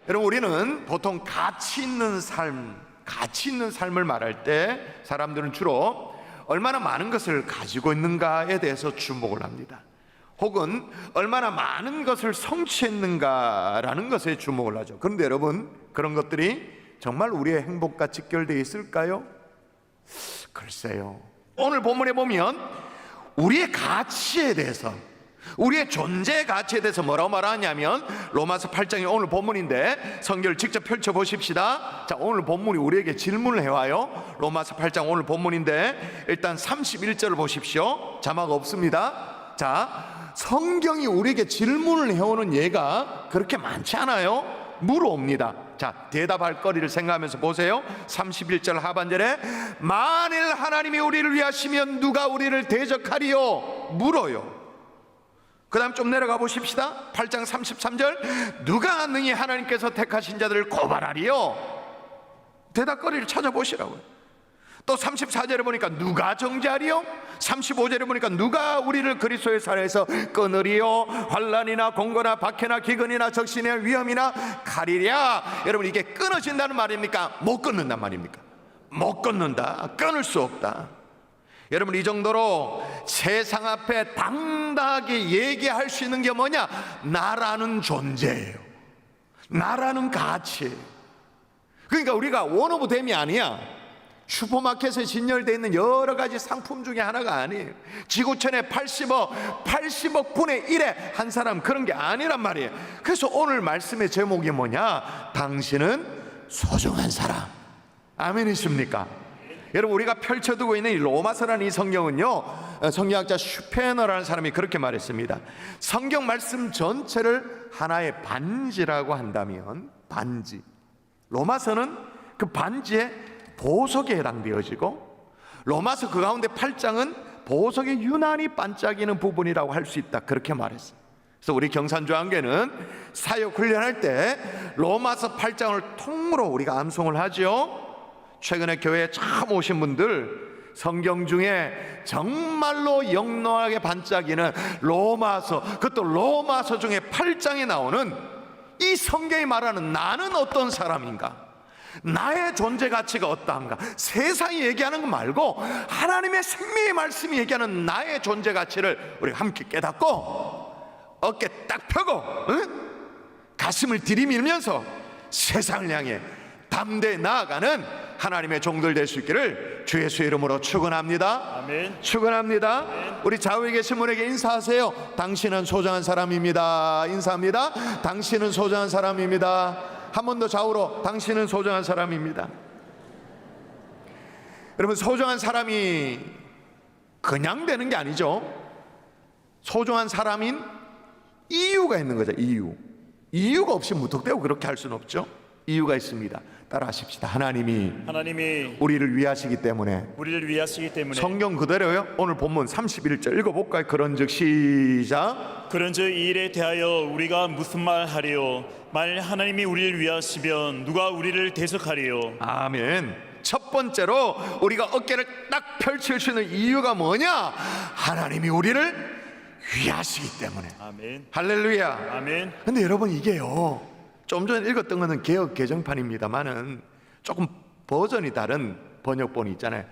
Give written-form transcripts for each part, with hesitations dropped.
여러분, 우리는 보통 가치 있는 삶을 말할 때 사람들은 주로 얼마나 많은 것을 가지고 있는가에 대해서 주목을 합니다. 혹은 얼마나 많은 것을 성취했는가라는 것에 주목을 하죠. 그런데 여러분, 그런 것들이 정말 우리의 행복과 직결되어 있을까요? 글쎄요. 오늘 본문에 보면 우리의 가치에 대해서, 우리의 존재의 가치에 대해서 뭐라고 말하냐면, 로마서 8장이 오늘 본문인데 성경을 직접 펼쳐보십시다. 자, 오늘 본문이 우리에게 질문을 해와요. 로마서 8장 오늘 본문인데 일단 31절을 보십시오. 자막 없습니다. 자, 성경이 우리에게 질문을 해오는 예가 그렇게 많지 않아요. 물어옵니다. 자, 대답할 거리를 생각하면서 보세요. 31절 하반절에 만일 하나님이 우리를 위하시면 누가 우리를 대적하리요? 물어요. 그 다음 좀 내려가 보십시다. 8장 33절 누가 능히 하나님께서 택하신 자들을 고발하리요? 대답거리를 찾아보시라고요. 또 34절에 보니까 누가 정죄하리요? 35절에 보니까 누가 우리를 그리스도의 사랑에서 끊으리요? 환난이나 공고나 박해나 기근이나 적신이나 위험이나 칼이랴. 여러분, 이게 끊어진다는 말입니까? 못 끊는단 말입니까? 못 끊는다. 끊을 수 없다. 여러분, 이 정도로 세상 앞에 당당하게 얘기할 수 있는 게 뭐냐? 나라는 존재예요. 나라는 가치예요. 그러니까 우리가 원 오브 댐이 아니야. 슈퍼마켓에 진열되어 있는 여러 가지 상품 중에 하나가 아니에요. 지구촌의 80억 분의 1의 한 사람, 그런 게 아니란 말이에요. 그래서 오늘 말씀의 제목이 뭐냐? 당신은 소중한 사람. 아멘이십니까? 여러분, 우리가 펼쳐두고 있는 이 로마서라는 이 성경은요, 성경학자 슈페너라는 사람이 그렇게 말했습니다. 성경 말씀 전체를 하나의 반지라고 한다면, 반지, 로마서는 그 반지에 보석에 해당되어지고, 로마서 그 가운데 8장은 보석의 유난히 반짝이는 부분이라고 할 수 있다, 그렇게 말했어요. 그래서 우리 경산조항교회는 사역 훈련할 때 로마서 8장을 통으로 우리가 암송을 하죠. 최근에 교회에 처음 오신 분들, 성경 중에 정말로 영롱하게 반짝이는 로마서, 그것도 로마서 중에 8장에 나오는 이 성경이 말하는 나는 어떤 사람인가, 나의 존재 가치가 어떠한가, 세상이 얘기하는 거 말고 하나님의 생명의 말씀이 얘기하는 나의 존재 가치를 우리가 함께 깨닫고 어깨 딱 펴고, 가슴을 들이밀면서 세상을 향해 담대히 나아가는 하나님의 종들 될 수 있기를 주 예수의 이름으로 축원합니다. 아멘. 축원합니다. 아멘. 우리 좌우에 계신 분에게 인사하세요. 당신은 소중한 사람입니다. 인사합니다. 당신은 소중한 사람입니다. 한 번 더 좌우로, 당신은 소중한 사람입니다. 여러분, 소중한 사람이 그냥 되는 게 아니죠. 소중한 사람인 이유가 있는 거죠. 이유가 없이 무턱대고 그렇게 할 수는 없죠. 이유가 있습니다. 따라하십시다. 하나님이 우리를 위하시기 때문에. 성경 그대로요. 오늘 본문 31절 읽어볼까요? 그런즉 시작. 그런즉 이 일에 대하여 우리가 무슨 말 하리요? 만일 하나님이 우리를 위하시면 누가 우리를 대적하리요? 아멘. 첫 번째로 우리가 어깨를 딱 펼칠 수 있는 이유가 뭐냐? 하나님이 우리를 위하시기 때문에. 아멘. 할렐루야. 아멘. 근데 여러분, 이게요, 좀 전에 읽었던 거는 개역 개정판입니다만은 조금 버전이 다른 번역본이 있잖아요.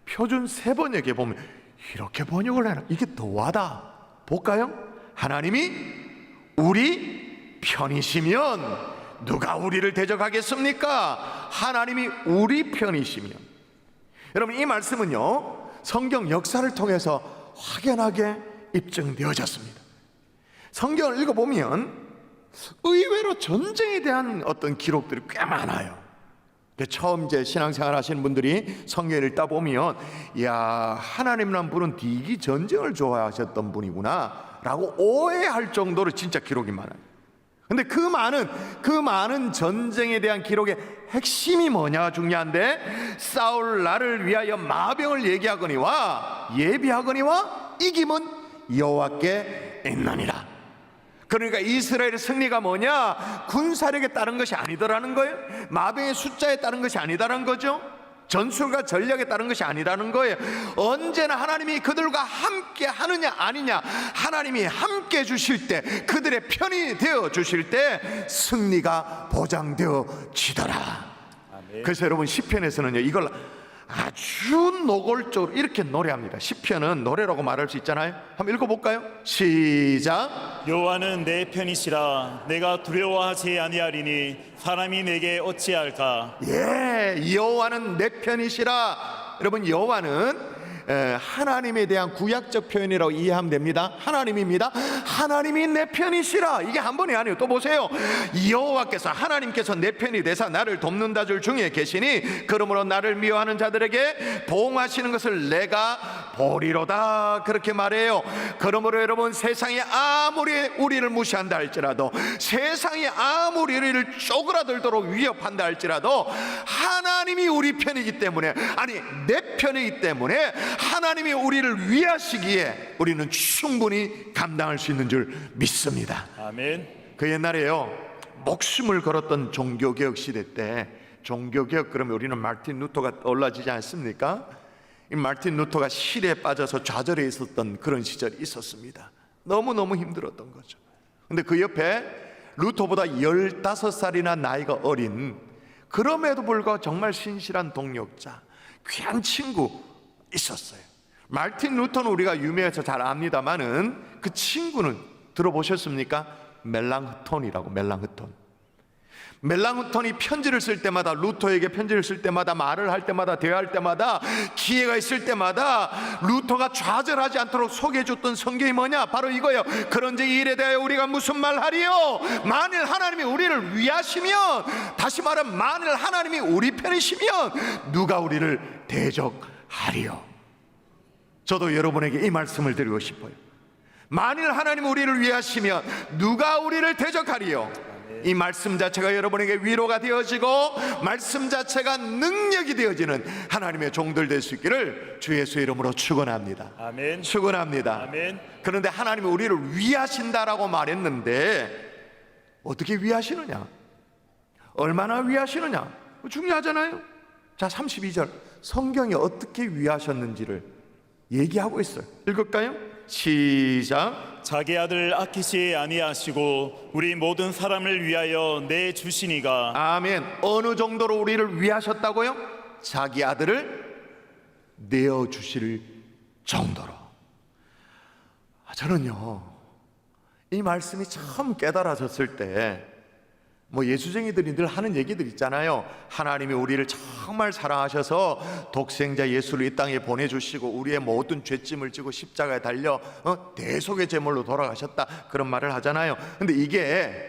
표준 세번역에 보면 이렇게 번역을 해놔. 이게 더 와닿아. 볼까요? 하나님이 우리 편이시면 누가 우리를 대적하겠습니까? 하나님이 우리 편이시면. 여러분, 이 말씀은요, 성경 역사를 통해서 확연하게 입증되어졌습니다. 성경을 읽어보면 의외로 전쟁에 대한 어떤 기록들이 꽤 많아요. 처음 이제 신앙생활 하시는 분들이 성경을 읽다 보면, 이야, 하나님이란 분은 되게 전쟁을 좋아하셨던 분이구나 라고 오해할 정도로 진짜 기록이 많아요. 근데 그 많은 전쟁에 대한 기록의 핵심이 뭐냐가 중요한데, 사울 나를 위하여 마병을 예비하거니와 이김은 여호와께 있느니라. 그러니까 이스라엘의 승리가 뭐냐? 군사력에 따른 것이 아니더라는 거예요. 마병의 숫자에 따른 것이 아니다라는 거죠. 전술과 전략에 따른 것이 아니라는 거예요. 언제나 하나님이 그들과 함께 하느냐 아니냐, 하나님이 함께 주실 때, 그들의 편이 되어 주실 때 승리가 보장되어 지더라. 그래서 여러분 시편에서는요, 이걸 아주 노골적으로 이렇게 노래합니다. 시편은 노래라고 말할 수 있잖아요. 한번 읽어볼까요? 시작. 여호와는 내 편이시라. 내가 두려워하지 아니하리니 사람이 내게 어찌할까. 예, 여호와는 내 편이시라. 여러분, 여호와는 하나님에 대한 구약적 표현이라고 이해하면 됩니다. 하나님입니다. 하나님이 내 편이시라. 이게 한 번이 아니에요. 또 보세요. 여호와께서, 하나님께서 내 편이 되사 나를 돕는 자들 중에 계시니 그러므로 나를 미워하는 자들에게 보응하시는 것을 내가 보리로다. 그렇게 말해요. 그러므로 여러분, 세상이 아무리 우리를 무시한다 할지라도, 세상이 아무리 우리를 쪼그라들도록 위협한다 할지라도, 하나님이 우리 편이기 때문에, 아니 내 편이기 때문에 하나님이 우리를 위하시기에 우리는 충분히 감당할 수 있는 줄 믿습니다. 아멘. 그 옛날에요, 목숨을 걸었던 종교개혁 시대 때, 종교개혁 그러면 우리는 마르틴 루터가 떠올라지지 않습니까? 이 마르틴 루터가 실에 빠져서 좌절해 있었던 그런 시절이 있었습니다. 너무너무 힘들었던 거죠. 근데 그 옆에 루터보다 15살이나 나이가 어린, 그럼에도 불구하고 정말 신실한 동력자, 귀한 친구 있었어요. 마르틴 루터는 우리가 유명해서 잘 압니다만은 그 친구는 들어보셨습니까? 멜랑흐톤이라고. 멜랑흐톤이 편지를 쓸 때마다, 루터에게 편지를 쓸 때마다, 말을 할 때마다, 대화할 때마다, 기회가 있을 때마다 루터가 좌절하지 않도록 소개해줬던 성경이 뭐냐? 바로 이거예요. 그런즉 이 일에 대하여 우리가 무슨 말 하리요? 만일 하나님이 우리를 위하시면, 다시 말하면 만일 하나님이 우리 편이시면 누가 우리를 대적하리요? 저도 여러분에게 이 말씀을 드리고 싶어요. 만일 하나님이 우리를 위하시면 누가 우리를 대적하리요? 이 말씀 자체가 여러분에게 위로가 되어지고, 말씀 자체가 능력이 되어지는 하나님의 종들 될 수 있기를 주 예수의 이름으로 축원합니다. 아멘. 축원합니다. 아멘. 그런데 하나님이 우리를 위하신다라고 말했는데 어떻게 위하시느냐? 얼마나 위하시느냐? 중요하잖아요. 자, 32절 성경이 어떻게 위하셨는지를 얘기하고 있어요. 읽을까요? 시작. 자기 아들 아끼지 아니하시고 우리 모든 사람을 위하여 내 주시니가. 아멘. 어느 정도로 우리를 위하셨다고요? 자기 아들을 내어 주실 정도로. 저는요, 이 말씀이 처음 깨달아졌을 때, 예수쟁이들이 늘 하는 얘기들 있잖아요. 하나님이 우리를 정말 사랑하셔서 독생자 예수를 이 땅에 보내주시고 우리의 모든 죄짐을 지고 십자가에 달려 대속의 제물로 돌아가셨다, 그런 말을 하잖아요. 근데 이게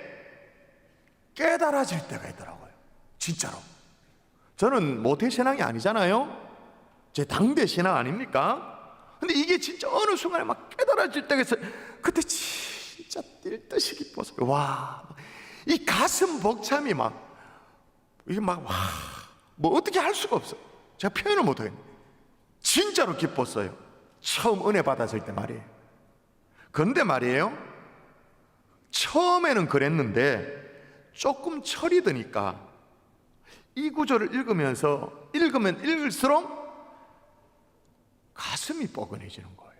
깨달아질 때가 있더라고요. 진짜로. 저는 모태신앙이 아니잖아요. 제 당대 신앙 아닙니까? 근데 이게 진짜 어느 순간에 막 깨달아질 때가 있어요. 그때 진짜 뛸 듯이 기뻤어요. 와, 이 가슴 벅참이 이게 어떻게 할 수가 없어요. 제가 표현을 못하겠네요. 진짜로 기뻤어요. 처음 은혜 받았을 때 말이에요. 그런데 말이에요, 처음에는 그랬는데 조금 철이 드니까 이 구절을 읽으면 읽을수록 가슴이 뻐근해지는 거예요.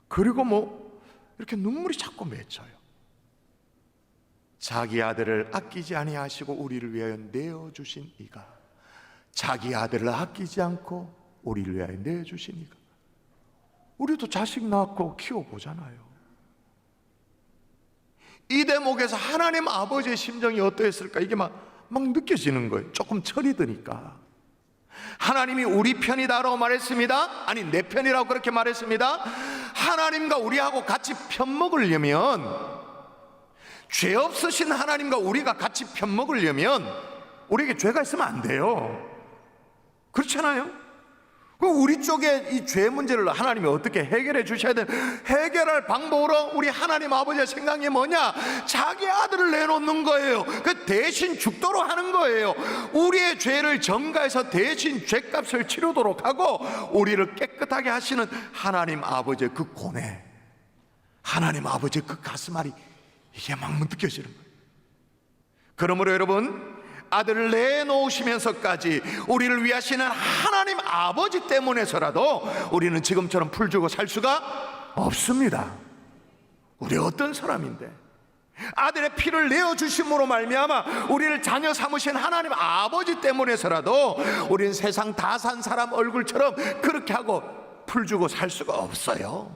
그리고 이렇게 눈물이 자꾸 맺혀요. 자기 아들을 아끼지 아니하시고 우리를 위하여 내어주신 이가, 자기 아들을 아끼지 않고 우리를 위하여 내어주신 이가. 우리도 자식 낳고 키워보잖아요. 이 대목에서 하나님 아버지의 심정이 어떠했을까, 이게 막 느껴지는 거예요. 조금 철이 드니까. 하나님이 우리 편이다라고 말했습니다. 아니, 내 편이라고 그렇게 말했습니다. 하나님과 우리하고 같이 편먹으려면, 죄 없으신 하나님과 우리가 같이 편먹으려면 우리에게 죄가 있으면 안 돼요. 그렇잖아요? 그럼 우리 쪽에 이 죄 문제를 하나님이 어떻게 해결해 주셔야 되는, 해결할 방법으로 우리 하나님 아버지의 생각이 뭐냐? 자기 아들을 내놓는 거예요. 그 대신 죽도록 하는 거예요. 우리의 죄를 전가해서 대신 죄값을 치르도록 하고 우리를 깨끗하게 하시는 하나님 아버지의 그 고뇌, 하나님 아버지의 그 가슴앓이, 이게 막 느껴지는 거예요. 그러므로 여러분, 아들을 내놓으시면서까지 우리를 위하시는 하나님 아버지 때문에서라도 우리는 지금처럼 풀주고 살 수가 없습니다. 우리 어떤 사람인데 아들의 피를 내어주심으로 말미암아 우리를 자녀 삼으신 하나님 아버지 때문에서라도 우리는 세상 다 산 사람 얼굴처럼 그렇게 하고 풀주고 살 수가 없어요.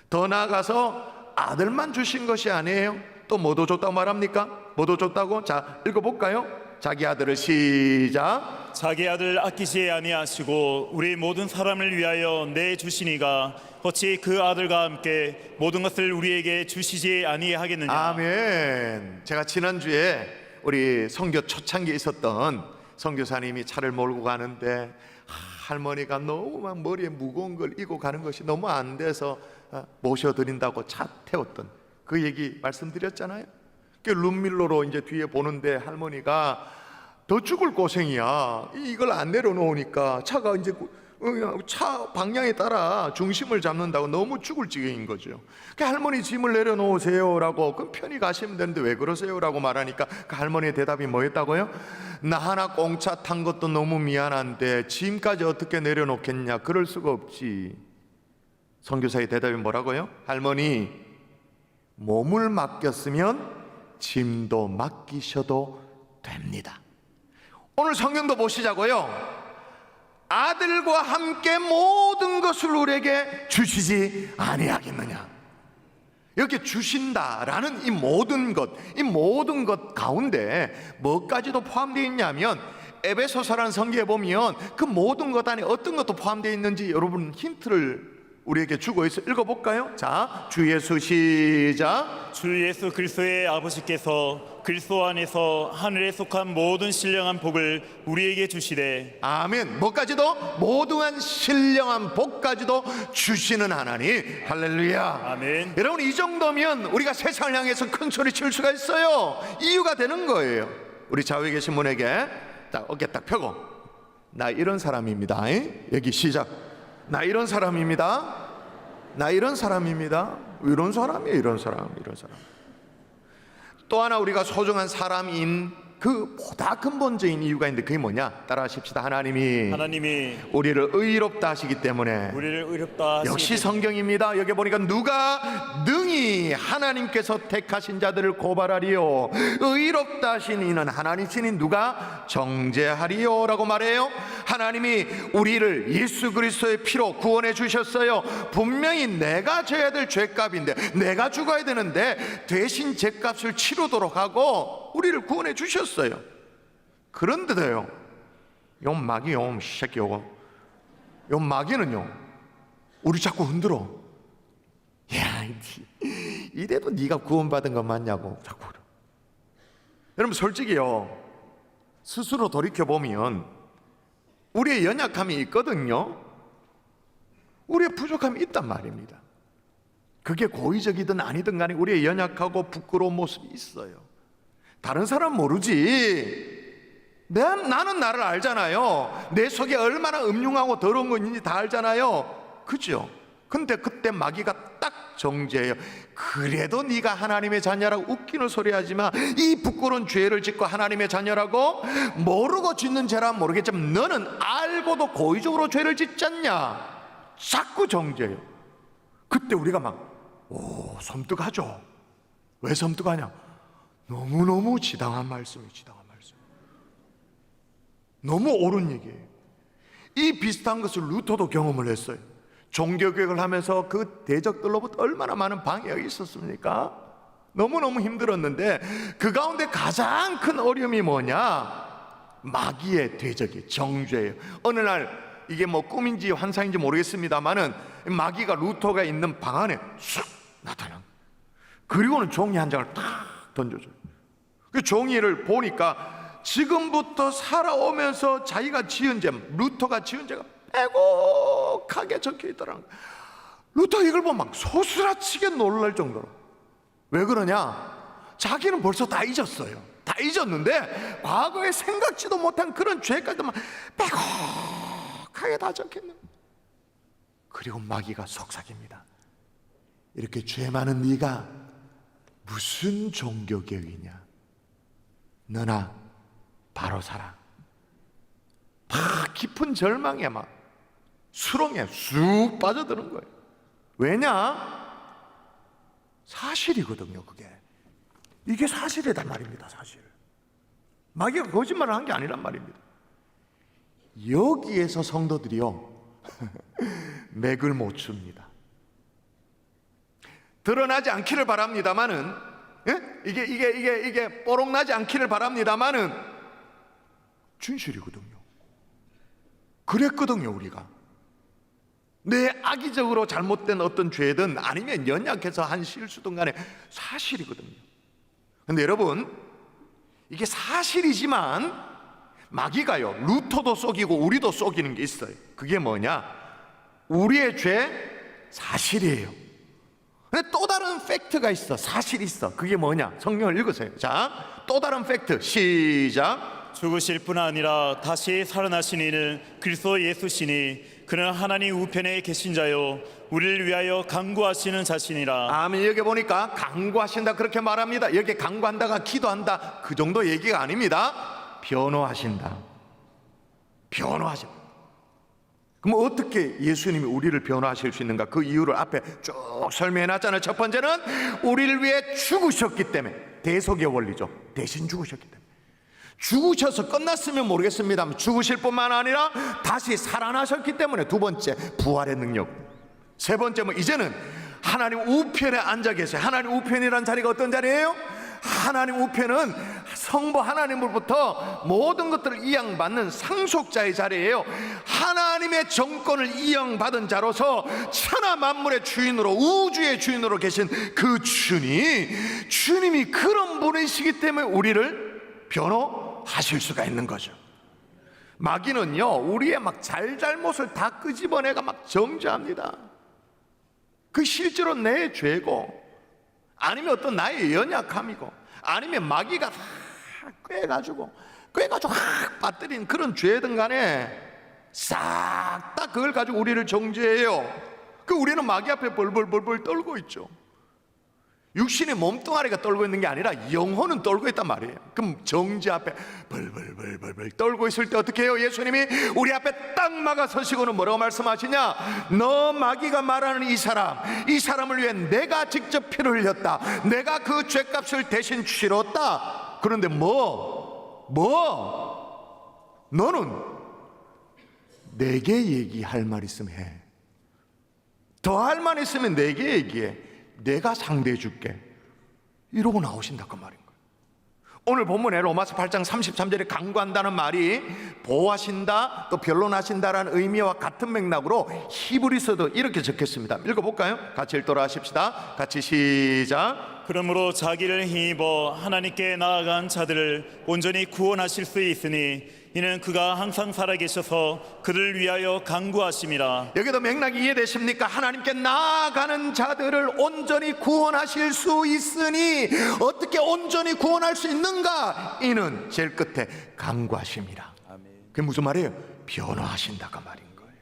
더 나아가서 아들만 주신 것이 아니에요. 또 뭐도 줬다고 말합니까? 뭐도 줬다고? 자, 읽어볼까요? 자기 아들을 시작. 자기 아들 아끼지 아니하시고 우리 모든 사람을 위하여 내주시니가 어찌 그 아들과 함께 모든 것을 우리에게 주시지 아니하겠느냐. 아멘. 제가 지난주에 우리 선교 초창기에 있었던 선교사님이 차를 몰고 가는데 할머니가 너무 막 머리에 무거운 걸 이고 가는 것이 너무 안 돼서 모셔드린다고 차 태웠던 그 얘기 말씀드렸잖아요. 그 룸밀러로 이제 뒤에 보는데 할머니가 더 죽을 고생이야. 이걸 안 내려놓으니까 차가 이제 차 방향에 따라 중심을 잡는다고 너무 죽을 지경인 거죠. 그 할머니 짐을 내려놓으세요라고 그럼 편히 가시면 되는데 왜 그러세요라고 말하니까 그 할머니의 대답이 뭐였다고요? 나 하나 공차 탄 것도 너무 미안한데 짐까지 어떻게 내려놓겠냐. 그럴 수가 없지. 선교사의 대답이 뭐라고요? 할머니, 몸을 맡겼으면 짐도 맡기셔도 됩니다. 오늘 성경도 보시자고요. 아들과 함께 모든 것을 우리에게 주시지 아니하겠느냐. 이렇게 주신다라는 이 모든 것 가운데 뭐까지도 포함되어 있냐면 에베소서라는 성경에 보면 그 모든 것 안에 어떤 것도 포함되어 있는지 여러분 힌트를 우리에게 주고 있어. 읽어볼까요? 자, 주 예수 시작. 주 예수 그리스도의 아버지께서 그리스도 안에서 하늘에 속한 모든 신령한 복을 우리에게 주시되. 아멘. 뭐까지도? 모든 신령한 복까지도 주시는 하나님. 할렐루야. 아멘. 여러분, 이 정도면 우리가 세상을 향해서 큰 소리 칠 수가 있어요. 이유가 되는 거예요. 우리 좌우에 계신 분에게 딱 어깨 딱 펴고, 나 이런 사람입니다. 여기 시작. 나 이런 사람입니다. 나 이런 사람입니다. 이런 사람이에요. 이런 사람. 또 하나 우리가 소중한 사람인 그 보다 근본적인 이유가 있는데 그게 뭐냐? 따라하십시다. 하나님이 우리를 의롭다 하시기 때문에. 우리를 의롭다 하시기 역시 성경입니다. 여기 보니까 누가 능히 하나님께서 택하신 자들을 고발하리요 의롭다 하신 이는 하나님 친히 누가 정죄하리요 라고 말해요. 하나님이 우리를 예수 그리스도의 피로 구원해 주셨어요. 분명히 내가 져야 될 죄값인데, 내가 죽어야 되는데 대신 죄값을 치르도록 하고 우리를 구원해 주셨어요. 그런데도요, 요 마귀 요 새끼 요거 요 마귀는요 우리 자꾸 흔들어. 야, 이래도 네가 구원받은 거 맞냐고 자꾸 그래. 여러분, 솔직히요, 스스로 돌이켜보면 우리의 연약함이 있거든요. 우리의 부족함이 있단 말입니다. 그게 고의적이든 아니든 간에 우리의 연약하고 부끄러운 모습이 있어요. 다른 사람 모르지. 나는 나를 알잖아요. 내 속에 얼마나 음흉하고 더러운 거 있는지 다 알잖아요. 그죠? 근데 그때 마귀가 딱 정죄해요. 그래도 네가 하나님의 자녀라고 웃기는 소리 하지마. 이 부끄러운 죄를 짓고 하나님의 자녀라고 모르고 짓는 죄라면 모르겠지만 너는 알고도 고의적으로 죄를 짓지 않냐. 자꾸 정죄해요. 그때 우리가 섬뜩하죠. 왜 섬뜩하냐? 너무너무 지당한 말씀이에요. 너무 옳은 얘기예요. 이 비슷한 것을 루터도 경험을 했어요. 종교개혁을 하면서 그 대적들로부터 얼마나 많은 방해가 있었습니까? 너무너무 힘들었는데 그 가운데 가장 큰 어려움이 뭐냐? 마귀의 대적이 정죄예요. 어느 날 이게 꿈인지 환상인지 모르겠습니다만은 마귀가 루터가 있는 방 안에 쑥 나타난. 그리고는 종이 한 장을 탁 던져줘요. 그 종이를 보니까 지금부터 살아오면서 자기가 지은 죄, 루터가 지은 죄가 빼곡하게 적혀 있더라고요. 루터 이걸 보면 막 소스라치게 놀랄 정도로. 왜 그러냐? 자기는 벌써 다 잊었어요. 다 잊었는데 과거에 생각지도 못한 그런 죄까지 막 빼곡하게 다 적혀있는. 그리고 마귀가 속삭입니다. 이렇게 죄 많은 네가 무슨 종교개혁이냐? 너나 바로 사랑. 막 깊은 절망에 막 수렁에 쑥 빠져드는 거예요. 왜냐? 사실이거든요. 그게 이게 사실이란 말입니다. 사실 마귀가 거짓말을 한 게 아니란 말입니다. 여기에서 성도들이요 맥을 못 춥니다. 드러나지 않기를 바랍니다마는, 이게 뽀록나지 않기를 바랍니다마는 진실이거든요. 그랬거든요. 우리가 내 악의적으로 잘못된 어떤 죄든 아니면 연약해서 한 실수든 간에 사실이거든요. 근데 여러분, 이게 사실이지만 마귀가요 루터도 속이고 우리도 속이는 게 있어요. 그게 뭐냐? 우리의 죄 사실이에요. 근데 또 다른 팩트가 있어. 사실이 있어. 그게 뭐냐? 성경을 읽으세요. 자, 또 다른 팩트 시작. 죽으실 뿐 아니라 다시 살아나신 이는 그리스도 예수시니 그는 하나님 우편에 계신 자요 우리를 위하여 간구하시는 자신이라. 아멘. 여기 보니까 간구하신다 그렇게 말합니다. 여기 간구한다가 기도한다 그 정도 얘기가 아닙니다. 변호하신다. 변호하신다. 그럼 어떻게 예수님이 우리를 변호하실 수 있는가? 그 이유를 앞에 쭉 설명해 놨잖아요. 첫 번째는 우리를 위해 죽으셨기 때문에. 대속의 원리죠. 대신 죽으셨기 때문에. 죽으셔서 끝났으면 모르겠습니다만 죽으실 뿐만 아니라 다시 살아나셨기 때문에. 두 번째, 부활의 능력. 세 번째, 이제는 하나님 우편에 앉아 계세요. 하나님 우편이라는 자리가 어떤 자리예요? 하나님 우편은 성부 하나님으로부터 모든 것들을 이양받는 상속자의 자리예요. 하나님의 정권을 이양받은 자로서 천하 만물의 주인으로, 우주의 주인으로 계신 그 주님이 그런 분이시기 때문에 우리를 변호하실 수가 있는 거죠. 마귀는요 우리의 막 잘잘못을 다 끄집어내가 막 정죄합니다. 그 실제로 내 죄고, 아니면 어떤 나의 연약함이고, 아니면 마귀가 다 꿰가지고 확 빠뜨린 그런 죄든 간에 싹 다 그걸 가지고 우리를 정죄해요. 그 우리는 마귀 앞에 벌벌 떨고 있죠. 육신의 몸뚱아리가 떨고 있는 게 아니라 영혼은 떨고 있단 말이에요. 그럼 정죄 앞에 벌벌 떨고 있을 때 어떻게 해요? 예수님이 우리 앞에 딱 막아 서시고는 뭐라고 말씀하시냐? 너 마귀가 말하는 이 사람을 위해 내가 직접 피를 흘렸다. 내가 그 죄값을 대신 치렀다. 그런데 너는 내게 얘기할 말 있으면 해. 더 할 말 있으면 내게 얘기해. 내가 상대해 줄게. 이러고 나오신다 그 말인 거예요. 오늘 본문에 로마서 8장 33절에 간구한다는 말이 보호하신다 또 변론하신다라는 의미와 같은 맥락으로 히브리서도 이렇게 적혔습니다. 읽어볼까요? 같이 읽도록 하십시다. 같이 시작. 그러므로 자기를 힘입어 하나님께 나아간 자들을 온전히 구원하실 수 있으니 이는 그가 항상 살아계셔서 그를 위하여 간구하심이라. 여기도 맥락이 이해되십니까? 하나님께 나아가는 자들을 온전히 구원하실 수 있으니 어떻게 온전히 구원할 수 있는가? 이는 제일 끝에 간구하심이라. 그게 무슨 말이에요? 변호하신다가 말인 거예요.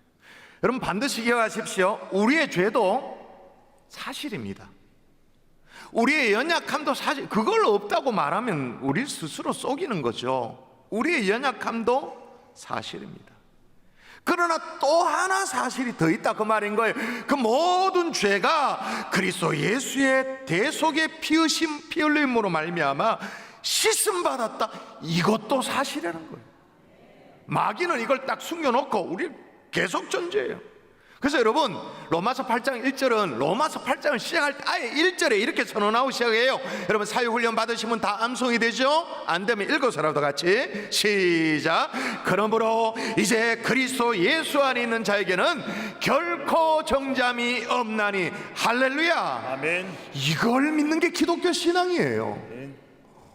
여러분 반드시 기억하십시오. 우리의 죄도 사실입니다. 우리의 연약함도 사실, 그걸 없다고 말하면 우리 스스로 속이는 거죠. 우리의 연약함도 사실입니다. 그러나 또 하나 사실이 더 있다 그 말인 거예요. 그 모든 죄가 그리스도 예수의 대속의 피 흘림으로 말미암아 씻음 받았다. 이것도 사실이라는 거예요. 마귀는 이걸 딱 숨겨놓고 우리 계속 존재해요. 그래서 여러분 로마서 8장 1절은 로마서 8장을 시작할 때 아예 1절에 이렇게 선언하고 시작해요. 여러분 사회훈련 받으시면 다 암송이 되죠? 안 되면 읽어서라도 같이 시작. 그러므로 이제 그리스도 예수 안에 있는 자에게는 결코 정잠이 없나니. 할렐루야. 아멘. 이걸 믿는 게 기독교 신앙이에요.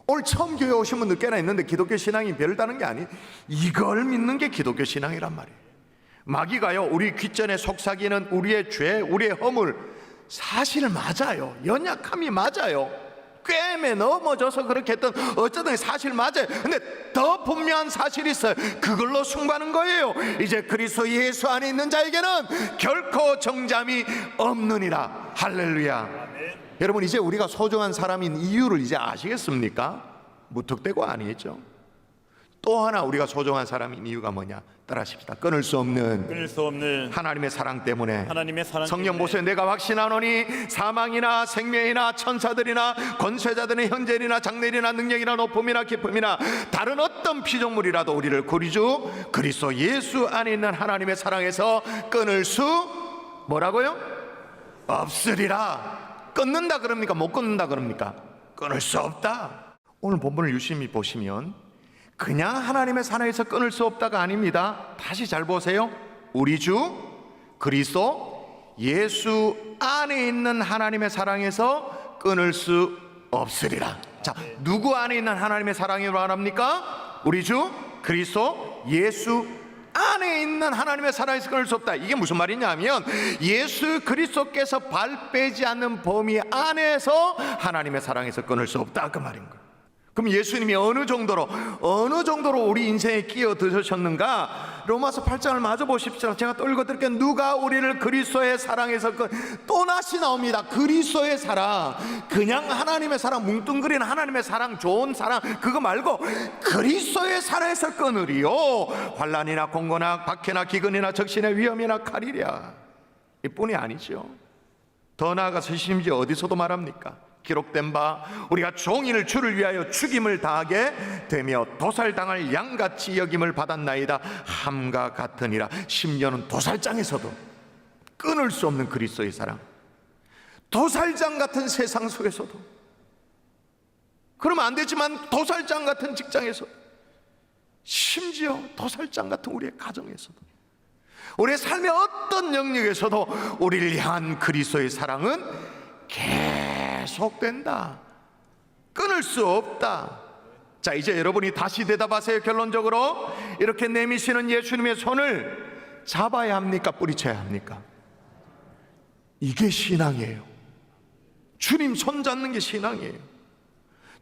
오늘 처음 교회 오신 분들 꽤나 있는데 기독교 신앙이 별다른 게 아니에요. 이걸 믿는 게 기독교 신앙이란 말이에요. 마귀가요 우리 귓전에 속삭이는 우리의 죄, 우리의 허물 사실 맞아요. 연약함이 맞아요. 꿰매 넘어져서 그렇게 했던 어쩌든 사실 맞아요. 근데 더 분명한 사실이 있어요. 그걸로 승부하는 거예요. 이제 그리스도 예수 안에 있는 자에게는 결코 정잠이 없느니라. 할렐루야. 아멘. 여러분 이제 우리가 소중한 사람인 이유를 이제 아시겠습니까? 무턱대고 아니죠. 또 하나 우리가 소중한 사람인 이유가 뭐냐? 따라하십시다. 끊을 수 없는 하나님의 사랑 때문에. 성령 보세요. 내가 확신하노니 사망이나 생명이나 천사들이나 권세자들의 현재이나 장래이나 능력이나 높음이나 깊음이나 다른 어떤 피조물이라도 우리를 구리주 그리스도 예수 안에 있는 하나님의 사랑에서 끊을 수 뭐라고요? 없으리라. 끊는다 그럽니까? 못 끊는다 그럽니까? 끊을 수 없다. 오늘 본문을 유심히 보시면 그냥 하나님의 사랑에서 끊을 수 없다가 아닙니다. 다시 잘 보세요. 우리 주 그리스도 예수 안에 있는 하나님의 사랑에서 끊을 수 없으리라. 자, 누구 안에 있는 하나님의 사랑이라고 말합니까? 우리 주 그리스도 예수 안에 있는 하나님의 사랑에서 끊을 수 없다. 이게 무슨 말이냐면 예수 그리스도께서 발 빼지 않는 범위 안에서 하나님의 사랑에서 끊을 수 없다 그 말인 거예요. 그럼 예수님이 어느 정도로 우리 인생에 끼어드셨는가? 로마서 8장을 마저 보십시오. 제가 또 읽어드릴게요. 누가 우리를 그리스도의 사랑에서 또 다시 나옵니다. 그리스도의 사랑, 그냥 하나님의 사랑, 뭉뚱그린 하나님의 사랑, 좋은 사랑 그거 말고 그리스도의 사랑에서 끊으리요. 환난이나 공고나 박해나 기근이나 적신의 위험이나 칼이랴. 이뿐이 아니죠. 더 나아가서 심지어 어디서도 말합니까? 기록된 바 우리가 종일 주를 위하여 죽임을 당하게 되며 도살당할 양같이 여김을 받았나이다 함과 같으니라. 심지어는 도살장에서도 끊을 수 없는 그리스도의 사랑, 도살장 같은 세상 속에서도, 그러면 안 되지만 도살장 같은 직장에서, 심지어 도살장 같은 우리의 가정에서도, 우리의 삶의 어떤 영역에서도 우리를 향한 그리스도의 사랑은 계속된다. 끊을 수 없다. 자, 이제 여러분이 다시 대답하세요. 결론적으로 이렇게 내미시는 예수님의 손을 잡아야 합니까? 뿌리쳐야 합니까? 이게 신앙이에요. 주님 손 잡는 게 신앙이에요.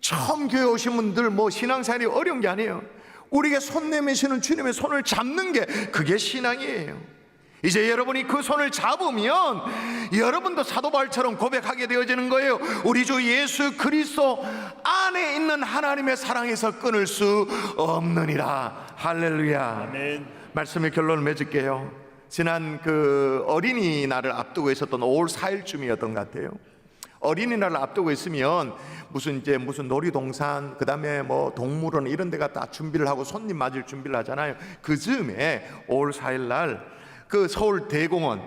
처음 교회 오신 분들 뭐 신앙생활이 어려운 게 아니에요. 우리에게 손 내미시는 주님의 손을 잡는 게 그게 신앙이에요. 이제 여러분이 그 손을 잡으면 여러분도 사도 바울처럼 고백하게 되어지는 거예요. 우리 주 예수 그리스도 안에 있는 하나님의 사랑에서 끊을 수 없느니라. 할렐루야. 아멘. 말씀의 결론을 맺을게요. 지난 그 어린이날을 앞두고 있었던 5월 4일쯤이었던 것 같아요. 어린이날을 앞두고 있으면 무슨 놀이동산, 그 다음에 뭐 동물원 이런 데가 다 준비를 하고 손님 맞을 준비를 하잖아요. 그 즈음에 5월 4일 날 그 서울 대공원,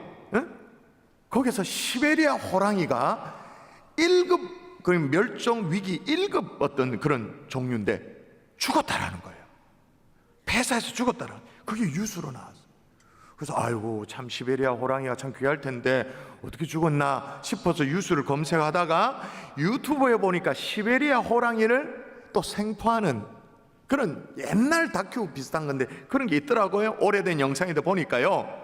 거기서 시베리아 호랑이가 1급 그 멸종 위기 1급 어떤 그런 종류인데 죽었다라는 거예요. 폐사해서 죽었다라. 그게 뉴스로 나왔어. 그래서 아이고 참 시베리아 호랑이가 참 귀할 텐데 어떻게 죽었나 싶어서 뉴스를 검색하다가 유튜브에 보니까 시베리아 호랑이를 또 생포하는 그런 옛날 다큐 비슷한 건데 그런 게 있더라고요. 오래된 영상인데 보니까요,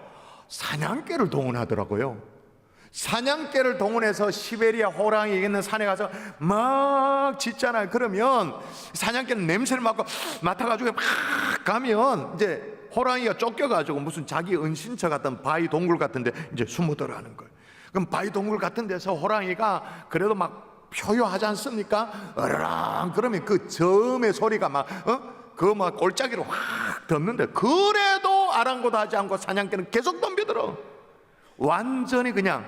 사냥개를 동원하더라고요. 사냥개를 동원해서 시베리아 호랑이 있는 산에 가서 막 짖잖아요. 그러면 사냥개는 냄새를 맡아가지고 막 가면 이제 호랑이가 쫓겨가지고 무슨 자기 은신처 같은 바위 동굴 같은데 이제 숨어들어가는 거예요. 그럼 바위 동굴 같은 데서 호랑이가 그래도 막 표효하지 않습니까? 어르렁 그러면 그 저음의 소리가 막 골짜기로 확 덮는데 그래도 아랑곳하지 않고 사냥개는 계속 덤벼들어. 완전히 그냥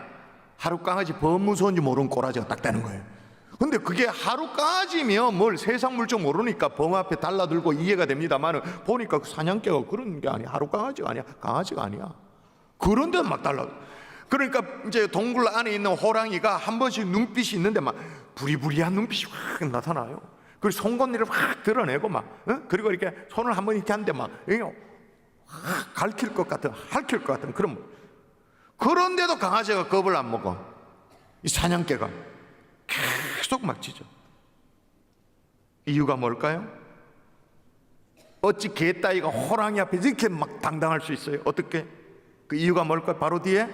하룻강아지 범무서운지 모르는 꼬라지가 딱 되는 거예요. 근데 그게 하룻강아지면 뭘 세상 물정 모르니까 범 앞에 달라들고 이해가 됩니다만 보니까 그 사냥개가 그런 게 아니야. 하룻강아지가 아니야. 강아지가 아니야. 그런 데는 막 달라들어. 그러니까 이제 동굴 안에 있는 호랑이가 한 번씩 눈빛이 있는데 막 부리부리한 눈빛이 확 나타나요. 그리고 송곳니를 확 드러내고 그리고 이렇게 손을 한번 이렇게 하는데 막 확 핥힐 것 같은 그런. 그런데도 강아지가 겁을 안 먹어. 이 사냥개가 계속 막 짖어. 이유가 뭘까요? 어찌 개 따위가 호랑이 앞에 이렇게 막 당당할 수 있어요? 어떻게? 그 이유가 뭘까요? 바로 뒤에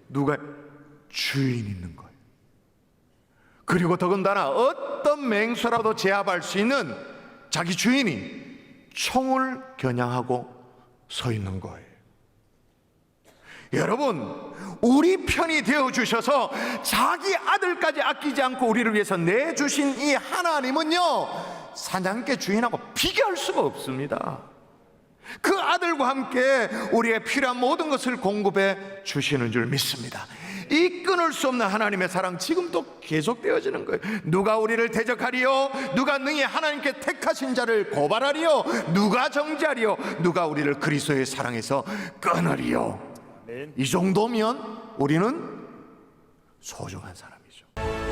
누가 주인이 있는 거예요. 그리고 더군다나 어떤 맹수라도 제압할 수 있는 자기 주인이 총을 겨냥하고 서 있는 거예요. 여러분, 우리 편이 되어 주셔서 자기 아들까지 아끼지 않고 우리를 위해서 내주신 이 하나님은요, 사냥개 주인하고 비교할 수가 없습니다. 그 아들과 함께 우리의 필요한 모든 것을 공급해 주시는 줄 믿습니다. 이 끊을 수 없는 하나님의 사랑 지금도 계속되어지는 거예요. 누가 우리를 대적하리요? 누가 능히 하나님께 택하신 자를 고발하리요? 누가 정죄하리요? 누가 우리를 그리스도의 사랑에서 끊으리요? 아멘. 이 정도면 우리는 소중한 사람이죠.